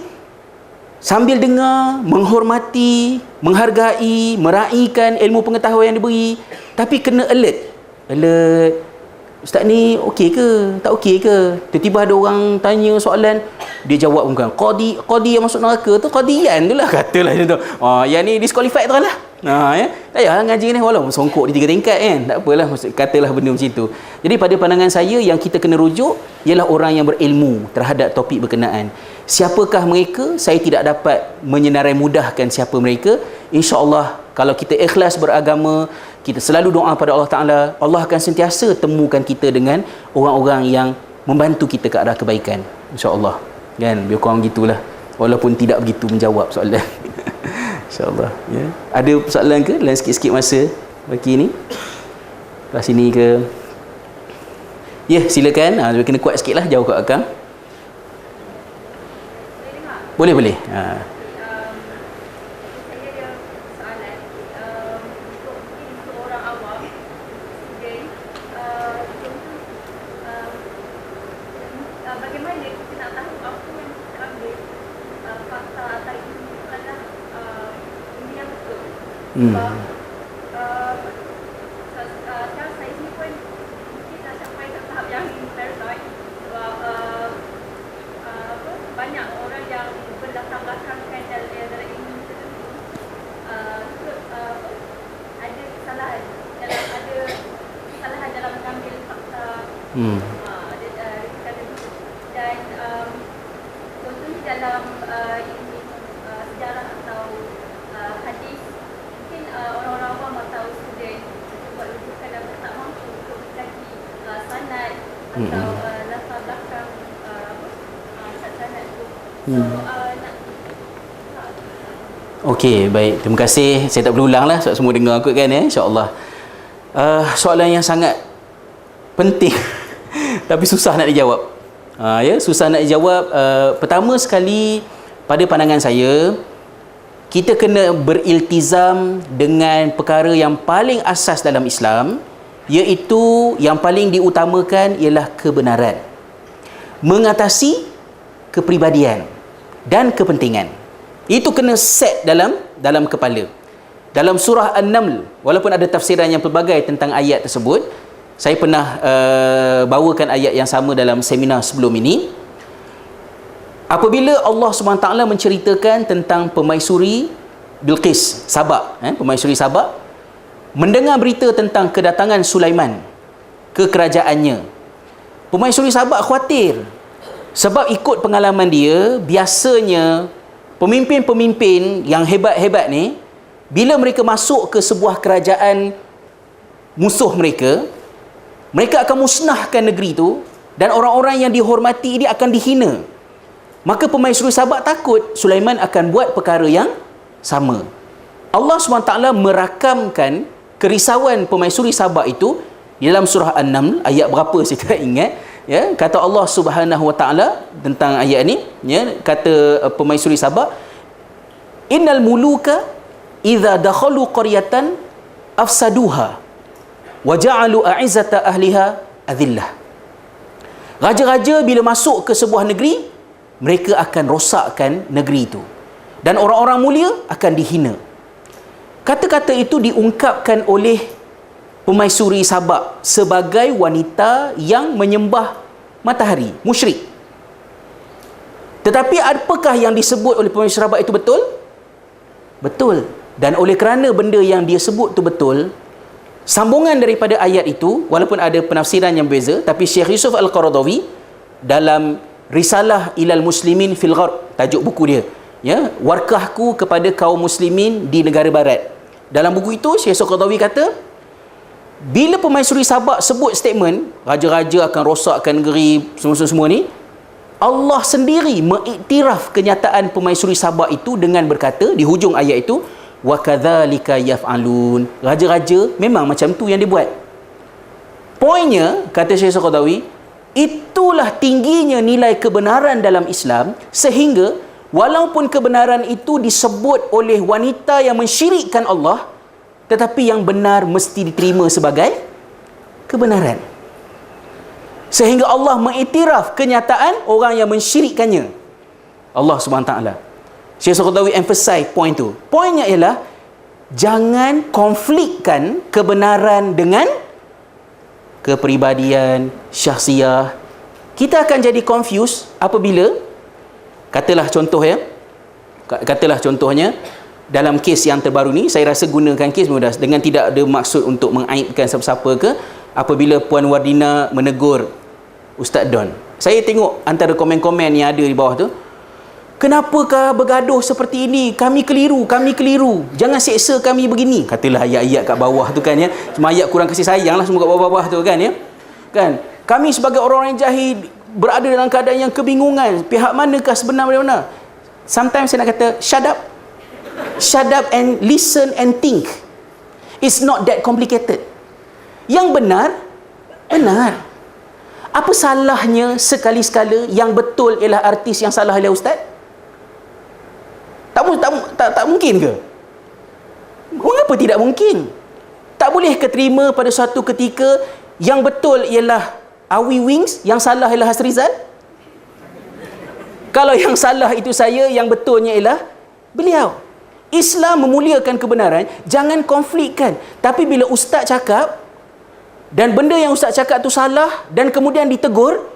sambil dengar, menghormati, menghargai, meraihkan ilmu pengetahuan yang diberi, tapi kena alert. Ustaz ni okey ke? Tak okey ke? Tiba-tiba ada orang tanya soalan, dia jawab bukan qadi yang masuk neraka tu, qadian tu lah, katalah macam tu. Yang ni disqualified tu lah. Ya. Tak payah ngaji ni, walaupun songkok di 3 tingkat kan. Tak apalah, katalah benda macam itu. Jadi pada pandangan saya, yang kita kena rujuk ialah orang yang berilmu terhadap topik berkenaan. Siapakah mereka? Saya tidak dapat menyenarai mudahkan siapa mereka. InsyaAllah, kalau kita ikhlas beragama, kita selalu doa pada Allah Ta'ala, Allah akan sentiasa temukan kita dengan orang-orang yang membantu kita ke arah kebaikan. InsyaAllah. Kan? Biar korang gitulah. Walaupun tidak begitu menjawab soalan. InsyaAllah. Ya. Ada soalan ke? Dalam sikit-sikit masa bagi ni? Belah sini ke? Ya, silakan. Kena kuat sikit lah jawab kat Akang. Boleh. Bagaimana kita nak tahu apa yang kita ambil fakta atau ilmu adalah ilmu yang betul. Sebab sekarang saya ni pun mungkin dah sampai ke tahap yang paranoid. Sebab banyak orang yang berlatar belakangkan dalam ilmu tertentu ada kesalahan dalam mengambil fakta. Dan contohnya dalam ilmu sejarah atau hadis, mungkin orang-orang awam atau student buat rujukan dan tak mampu untuk mendaki sanad atau latar belakang sanad itu. Okey, baik. Terima kasih. Saya tak berulang lah sebab semua dengar kot kan ya, insya-Allah. Soalan yang sangat penting tapi susah nak dijawab. Susah nak dijawab. Pertama sekali, pada pandangan saya, kita kena beriltizam dengan perkara yang paling asas dalam Islam, iaitu yang paling diutamakan ialah kebenaran, mengatasi kepribadian dan kepentingan. Itu kena set dalam kepala. Dalam surah An-Naml, walaupun ada tafsiran yang pelbagai tentang ayat tersebut, saya pernah bawakan ayat yang sama dalam seminar sebelum ini. Apabila Allah SWT menceritakan tentang Permaisuri Bilqis, Sabak, Permaisuri Sabak, mendengar berita tentang kedatangan Sulaiman ke kerajaannya, Permaisuri Sabak khawatir. Sebab ikut pengalaman dia, biasanya pemimpin-pemimpin yang hebat-hebat ni, bila mereka masuk ke sebuah kerajaan musuh mereka, mereka akan musnahkan negeri itu dan orang-orang yang dihormati ini akan dihina. Maka Permaisuri Sabak takut Sulaiman akan buat perkara yang sama. Allah SWT merakamkan kerisauan Permaisuri Sabak itu di dalam surah An-Naml, ayat berapa saya tak ingat. Ya, kata Allah Subhanahu Wa Taala tentang ayat ni, ya, kata Permaisuri Sabak, innal muluka idza dakhalu qaryatan afsaduha wa ja'alu a'izzata ahliha adillah. Raja-raja bila masuk ke sebuah negeri, mereka akan rosakkan negeri itu. Dan orang-orang mulia akan dihina. Kata-kata itu diungkapkan oleh Pemaisuri Sabak sebagai wanita yang menyembah matahari, musyrik. Tetapi apakah yang disebut oleh Pemaisuri Sabak itu betul? Betul. Dan oleh kerana benda yang dia sebut itu betul, sambungan daripada ayat itu, walaupun ada penafsiran yang berbeza, tapi Syekh Yusuf Al-Qaradawi dalam Risalah Ilal Muslimin fil Gharb, tajuk buku dia, ya, warkahku kepada kaum muslimin di negara barat. Dalam buku itu Syekh Al-Qaradawi kata, bila Pemaisuri Sabak sebut statement raja-raja akan rosakkan negeri semua ni, Allah sendiri mengiktiraf kenyataan Pemaisuri Sabak itu dengan berkata di hujung ayat itu, wa kadzalika yaf'alun. Raja-raja memang macam tu yang dibuat. Poinnya, kata Syekh Al-Qaradawi, itulah tingginya nilai kebenaran dalam Islam, sehingga walaupun kebenaran itu disebut oleh wanita yang mensyirikkan Allah, tetapi yang benar mesti diterima sebagai kebenaran. Sehingga Allah mengiktiraf kenyataan orang yang mensyirikkannya, Allah SWT. Syekh Al-Qaradawi emphasize point tu. Poinnya ialah, jangan konflikkan kebenaran dengan kepribadian, syahsiah. Kita akan jadi confused apabila, katalah contohnya, dalam kes yang terbaru ni, saya rasa gunakan kes mudah dengan tidak ada maksud untuk mengaibkan siapa-siapa ke, apabila Puan Wardina menegur Ustaz Don. Saya tengok antara komen-komen yang ada di bawah tu, kenapakah bergaduh seperti ini? Kami keliru. Jangan seksa kami begini. Katalah ayat-ayat kat bawah tu kan, ya. Cuma ayat kurang kasih sayang lah semua kat bawah-bawah tu kan, ya. Kan? Kami sebagai orang yang jahil berada dalam keadaan yang kebingungan. Pihak manakah sebenar dan benar? Sometimes saya nak kata, shut up and listen and think. It's not that complicated. Yang benar, benar. Apa salahnya sekali-sekala yang betul ialah artis, yang salah ialah ustaz? Tak mungkin ke? Mengapa tidak mungkin? Tak boleh ke terima pada suatu ketika yang betul ialah Awi Wings, yang salah ialah Hasrizal? Kalau yang salah itu saya, yang betulnya ialah beliau. Islam memuliakan kebenaran, jangan konflikkan. Tapi bila ustaz cakap dan benda yang ustaz cakap tu salah dan kemudian ditegur,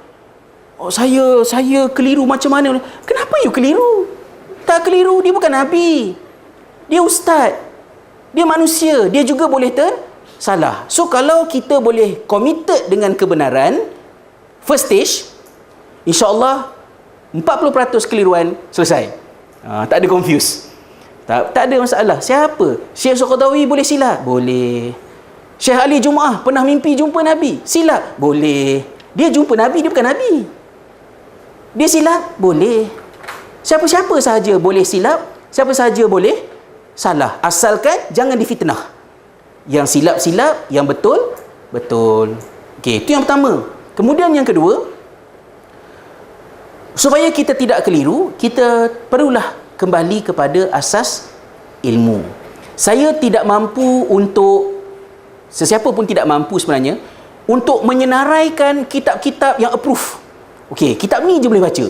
oh, saya keliru macam mana? Kenapa you keliru? Tak keliru, dia bukan nabi. Dia ustaz. Dia manusia, dia juga boleh tersalah. So kalau kita boleh committed dengan kebenaran, first stage, insya-Allah 40% keliruan selesai. Tak ada confuse. Tak ada masalah. Siapa? Syekh Al-Qaradawi boleh silap? Boleh. Syekh Ali Jumaah pernah mimpi jumpa Nabi? Silap? Boleh. Dia jumpa Nabi, dia bukan Nabi. Dia silap? Boleh. Siapa-siapa sahaja boleh silap, siapa sahaja boleh salah. Asalkan jangan difitnah. Yang silap-silap, yang betul. Okey, itu yang pertama. Kemudian yang kedua, supaya kita tidak keliru, kita perlulah kembali kepada asas ilmu. Saya tidak mampu untuk, sesiapa pun tidak mampu sebenarnya, untuk menyenaraikan kitab-kitab yang approve. Okey, kitab ni je boleh baca.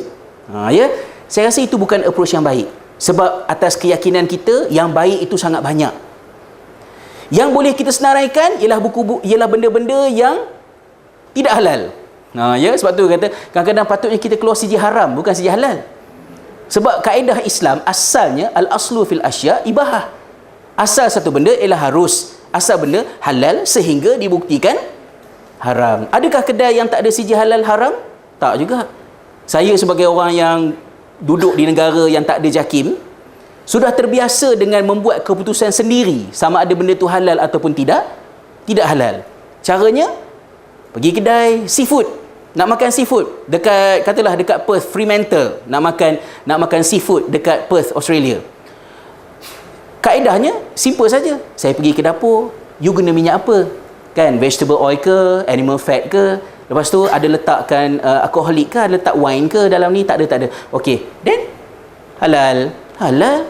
Ya, saya rasa itu bukan approach yang baik. Sebab atas keyakinan kita, yang baik itu sangat banyak. Yang boleh kita senaraikan ialah ialah benda-benda yang tidak halal. Ya, sebab tu kata kadang-kadang patutnya kita keluar sijil haram, bukan sijil halal. Sebab kaedah Islam asalnya al-aslu fil asya ibahah. Asal satu benda ialah harus, asal benda halal sehingga dibuktikan haram. Adakah kedai yang tak ada sijil halal haram? Tak juga. Saya sebagai orang yang duduk di negara yang tak ada JAKIM, sudah terbiasa dengan membuat keputusan sendiri sama ada benda tu halal ataupun tidak halal. Caranya, pergi kedai seafood, nak makan seafood dekat, katalah dekat Perth, Fremantle, nak makan seafood dekat Perth, Australia. Kaedahnya simple saja. Saya pergi ke dapur, you guna minyak apa? Kan, vegetable oil ke, animal fat ke? Lepas tu ada letakkan alkoholik ke, ada letak wine ke dalam ni? Tak ada. Okey, then halal.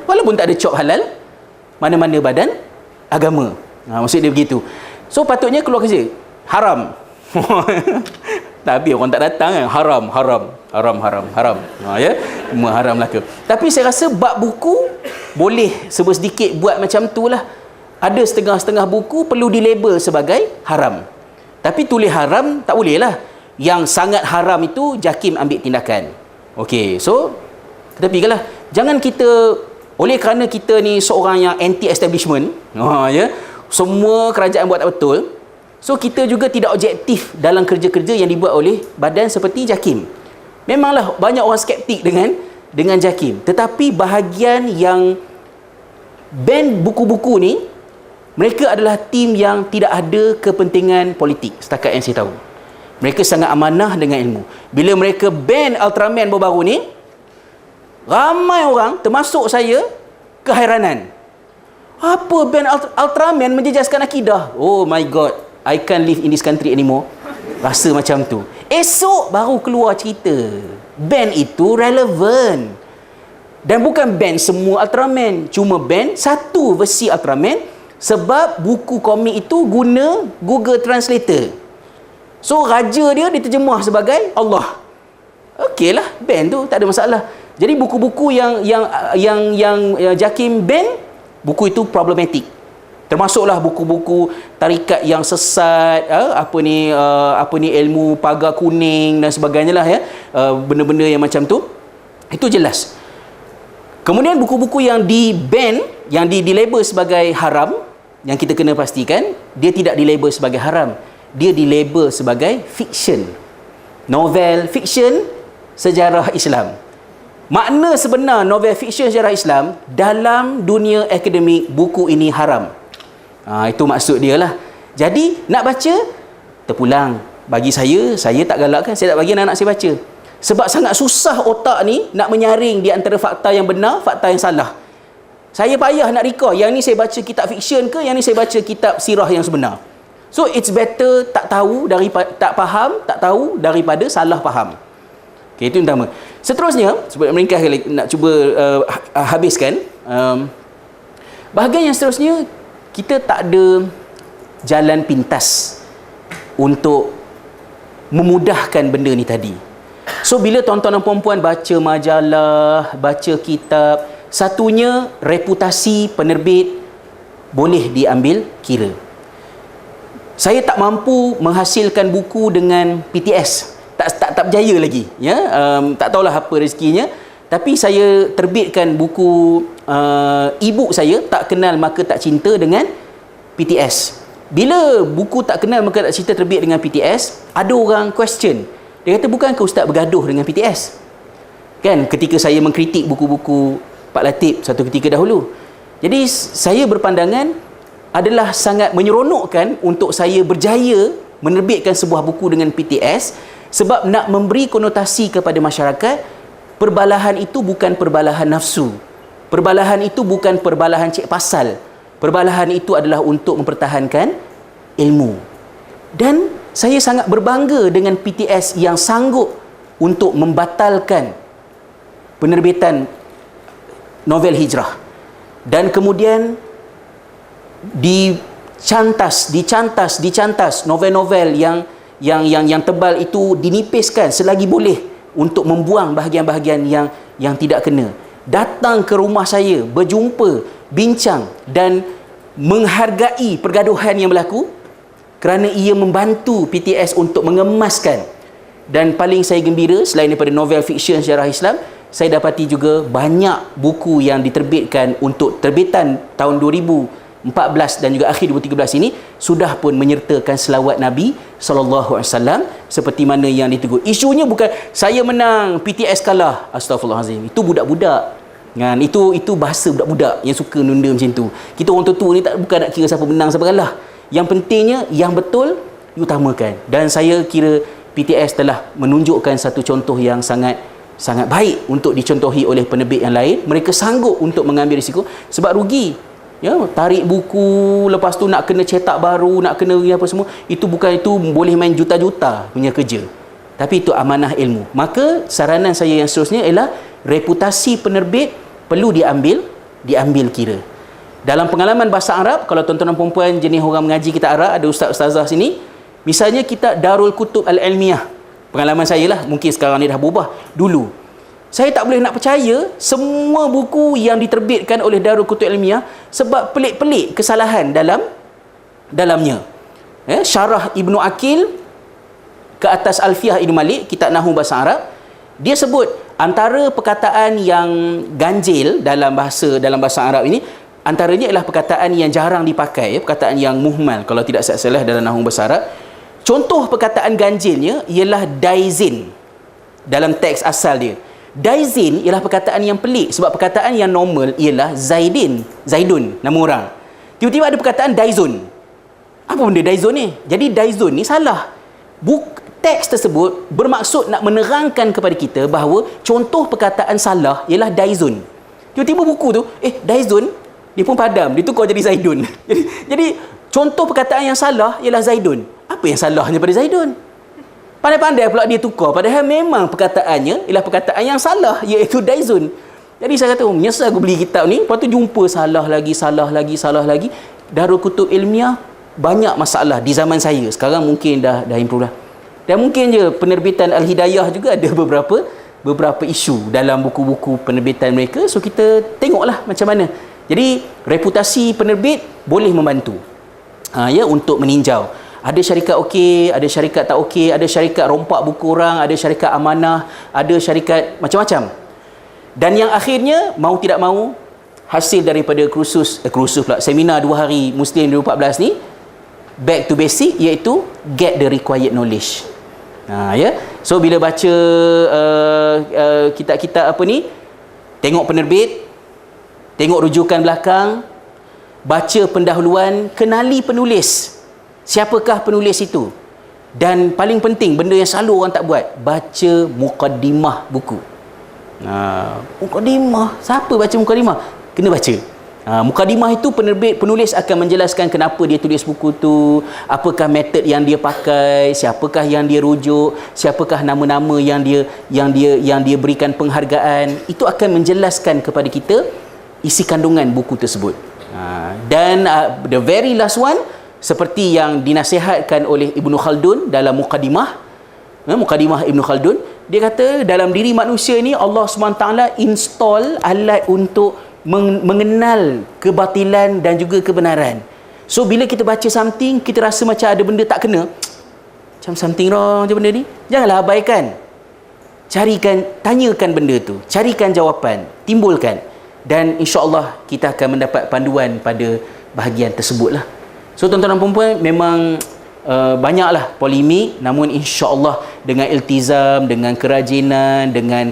Walaupun tak ada cop halal, mana-mana badan agama. Maksud dia begitu. So patutnya keluar kerja haram. Tapi orang tak datang kan, haram. Ya, semua haram lah ke. Tapi saya rasa bab buku boleh sedikit buat macam tu lah. Ada setengah-setengah buku perlu dilabel sebagai haram. Tapi tulis haram tak boleh lah. Yang sangat haram itu JAKIM ambil tindakan. Okey, so kita pergilah. Jangan kita, oleh kerana kita ni seorang yang anti-establishment, ya, semua kerajaan buat tak betul, so kita juga tidak objektif dalam kerja-kerja yang dibuat oleh badan seperti JAKIM. Memanglah banyak orang skeptik dengan JAKIM, tetapi bahagian yang ban buku-buku ni, mereka adalah tim yang tidak ada kepentingan politik setakat yang saya tahu. Mereka sangat amanah dengan ilmu. Bila mereka ban Ultraman baru-baru ni, ramai orang termasuk saya keheranan. Apa ban Ultraman menjejaskan akidah? Oh my god, I can't live in this country anymore. Rasa macam tu. Esok baru keluar cerita ban itu relevan. Dan bukan ban semua Ultraman, cuma ban satu versi Ultraman sebab buku komik itu guna Google Translator. So raja dia diterjemah sebagai Allah. Okeylah, ban tu tak ada masalah. Jadi buku-buku yang JAKIM ban, buku itu problematik. Termasuklah buku-buku tarikat yang sesat, apa ni ilmu pagar kuning dan sebagainya lah, ya. Benda-benda yang macam tu. Itu jelas. Kemudian buku-buku yang di-ban, yang dilabel sebagai haram, yang kita kena pastikan dia tidak dilabel sebagai haram, dia dilabel sebagai fiction, novel fiction sejarah Islam. Makna sebenar novel fiction sejarah Islam dalam dunia akademik, buku ini haram. Itu maksud dia lah. Jadi nak baca, terpulang. Bagi saya tak galakkan, saya tak bagi anak-anak saya baca. Sebab sangat susah otak ni nak menyaring di antara fakta yang benar, fakta yang salah. Saya payah nak recall, yang ni saya baca kitab fiksyen ke, yang ni saya baca kitab sirah yang sebenar. So it's better tak tahu daripada tak faham, tak tahu daripada salah faham. Okay, itu yang pertama. Seterusnya, sebab meringkas nak cuba habiskan, bahagian yang seterusnya, kita tak ada jalan pintas untuk memudahkan benda ni tadi. So bila tuan-tuan dan puan-puan baca majalah, baca kitab, satunya reputasi penerbit boleh diambil kira. Saya tak mampu menghasilkan buku dengan PTS. Tak berjaya lagi, ya. Tak tahulah apa rezekinya, tapi saya terbitkan buku e-book saya, Tak Kenal Maka Tak Cinta, dengan PTS. Bila buku Tak Kenal Maka Tak Cinta terbit dengan PTS, ada orang question. Dia kata, bukankah Ustaz bergaduh dengan PTS? Kan, ketika saya mengkritik buku-buku Pak Latif satu ketika dahulu. Jadi saya berpandangan adalah sangat menyeronokkan untuk saya berjaya menerbitkan sebuah buku dengan PTS, sebab nak memberi konotasi kepada masyarakat, perbalahan itu bukan perbalahan nafsu. Perbalahan itu bukan perbalahan cek pasal. Perbalahan itu adalah untuk mempertahankan ilmu. Dan saya sangat berbangga dengan PTS yang sanggup untuk membatalkan penerbitan novel hijrah. Dan kemudian dicantas novel-novel yang tebal itu dinipiskan selagi boleh untuk membuang bahagian-bahagian yang tidak kena. Datang ke rumah saya, berjumpa, bincang dan menghargai pergaduhan yang berlaku kerana ia membantu PTS untuk mengemaskan. Dan paling saya gembira, selain daripada novel fiksyen sejarah Islam, saya dapati juga banyak buku yang diterbitkan untuk terbitan tahun 2014 dan juga akhir 2013 ini sudah pun menyertakan selawat Nabi SAW, seperti mana yang ditegur. Isunya bukan saya menang, PTS kalah. Astaghfirullahalazim. Itu budak-budak. Kan, itu bahasa budak-budak yang suka nunda macam tu. Kita orang tua ni bukan nak kira siapa menang siapa kalah. Yang pentingnya yang betul diutamakan. Dan saya kira PTS telah menunjukkan satu contoh yang sangat baik untuk dicontohi oleh penerbit yang lain. Mereka sanggup untuk mengambil risiko sebab rugi. Ya, tarik buku, lepas tu nak kena cetak baru, nak kena apa semua, itu boleh main juta-juta punya kerja. Tapi itu amanah ilmu. Maka saranan saya yang seterusnya ialah reputasi penerbit perlu diambil kira. Dalam pengalaman bahasa Arab, kalau tuan-tuan dan puan-puan jenis orang mengaji kita Arab, ada ustaz-ustazah sini, misalnya kita Darul Kutub Al-Ilmiyah, Pengalaman saya lah, mungkin sekarang ni dah berubah. Dulu saya tak boleh nak percaya semua buku yang diterbitkan oleh Darul Kutub Ilmiah sebab pelik-pelik kesalahan dalamnya. Syarah Ibnu Aqil ke atas Alfiah Ibn Malik, kitab Nahwu bahasa Arab, dia sebut antara perkataan yang ganjil dalam bahasa Arab ini, antaranya ialah perkataan yang jarang dipakai, perkataan yang muhmal kalau tidak salah dalam Nahwu bahasa Arab. Contoh perkataan ganjilnya ialah daizin dalam teks asal dia. Daizin ialah perkataan yang pelik sebab perkataan yang normal ialah Zaidun, nama orang. Tiba-tiba ada perkataan daizun. Apa benda daizun ni? Jadi daizun ni salah. Teks tersebut bermaksud nak menerangkan kepada kita bahawa contoh perkataan salah ialah daizun. Tiba-tiba buku tu, daizun, dia pun padam, dia tukar jadi Zaidun. Jadi contoh perkataan yang salah ialah Zaidun. Apa yang salahnya pada Zaidun? Pandai-pandai pula dia tukar, padahal memang perkataannya ialah perkataan yang salah, iaitu daizun. Jadi saya kata, menyesal aku beli kitab ni, lepas tu jumpa salah lagi. Darul Kutub Ilmiah banyak masalah di zaman saya. Sekarang mungkin dah improve dah. Dan mungkin je penerbitan Al-Hidayah juga ada beberapa isu dalam buku-buku penerbitan mereka. So kita tengoklah macam mana. Jadi reputasi penerbit boleh membantu untuk meninjau. Ada syarikat okey, ada syarikat tak okey, ada syarikat rompak buku orang, ada syarikat amanah, ada syarikat macam-macam. Dan yang akhirnya, mau tidak mau, hasil daripada seminar 2 hari Muslim 2014 ni, back to basic, iaitu get the required knowledge. So bila baca kitab-kitab apa ni, tengok penerbit, tengok rujukan belakang, baca pendahuluan, kenali penulis. Siapakah penulis itu? Dan paling penting, benda yang selalu orang tak buat, baca mukaddimah buku. Mukaddimah, siapa baca mukaddimah? Kena baca. Mukaddimah itu penulis akan menjelaskan kenapa dia tulis buku tu, apakah metod yang dia pakai, siapakah yang dia rujuk, siapakah nama-nama yang dia berikan penghargaan. Itu akan menjelaskan kepada kita isi kandungan buku tersebut. Dan the very last one, seperti yang dinasihatkan oleh Ibnu Khaldun dalam Muqaddimah Ibnu Khaldun, dia kata dalam diri manusia ni Allah SWT install alat untuk mengenal kebatilan dan juga kebenaran. So bila kita baca something, kita rasa macam ada benda tak kena, macam something wrong je benda ni, janganlah abaikan. Tanyakan benda tu, carikan jawapan, timbulkan, dan insya-Allah kita akan mendapat panduan pada bahagian tersebut lah. So tuan-tuan dan puan-puan, memang banyaklah polemik, namun insya-Allah dengan iltizam, dengan kerajinan, dengan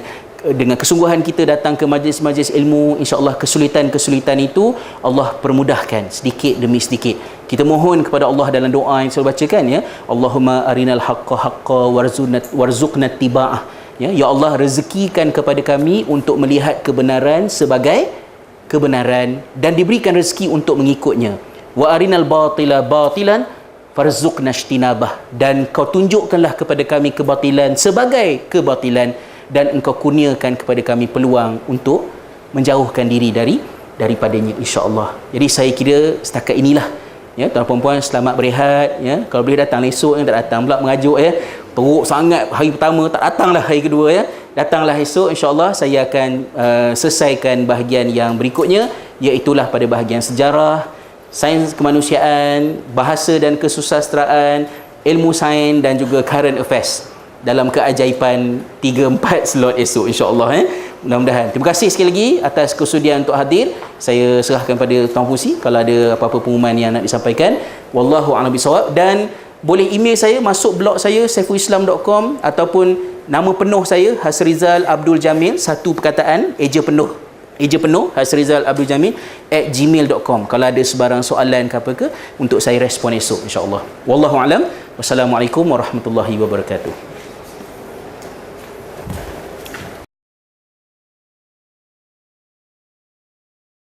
kesungguhan kita datang ke majlis-majlis ilmu, insya-Allah kesulitan-kesulitan itu Allah permudahkan sedikit demi sedikit. Kita mohon kepada Allah dalam doa yang saya bacakan, ya, Allahumma arinal haqqa haqqa warzuqna tiba'ah. Ya Allah, rezekikan kepada kami untuk melihat kebenaran sebagai kebenaran dan diberikan rezeki untuk mengikutnya. Wa arinal batila batilan farzuqna ijtinabah, dan kau tunjukkanlah kepada kami kebatilan sebagai kebatilan, dan engkau kurniakan kepada kami peluang untuk menjauhkan diri daripadanya, insya-Allah. Jadi saya kira setakat inilah, ya, tuan puan-puan, selamat berehat, ya. Kalau boleh datang esok, tak datang pula mengajuk, ya. Teruk sangat hari pertama, tak datanglah hari kedua, ya. Datanglah esok, insya-Allah saya akan selesaikan bahagian yang berikutnya, iaitulah pada bahagian sejarah, sains kemanusiaan, bahasa dan kesusasteraan, ilmu sains dan juga current affairs dalam keajaiban 3-4 slot esok, insya-Allah, mudah-mudahan. Terima kasih sekali lagi atas kesudian untuk hadir. Saya serahkan pada Tuan Fusi kalau ada apa-apa pengumuman yang nak disampaikan. Wallahu a'lam bishawab. Dan boleh email saya, masuk blog saya saifulislam.com, ataupun nama penuh saya Hasrizal Abdul Jamil, satu perkataan, eja penuh Hasrizal Abdul Jamil @gmail.com. Kalau ada sebarang soalan ke apa ke, untuk saya respon esok, insya-Allah. Wallahu a'lam. Wassalamualaikum warahmatullahi wabarakatuh.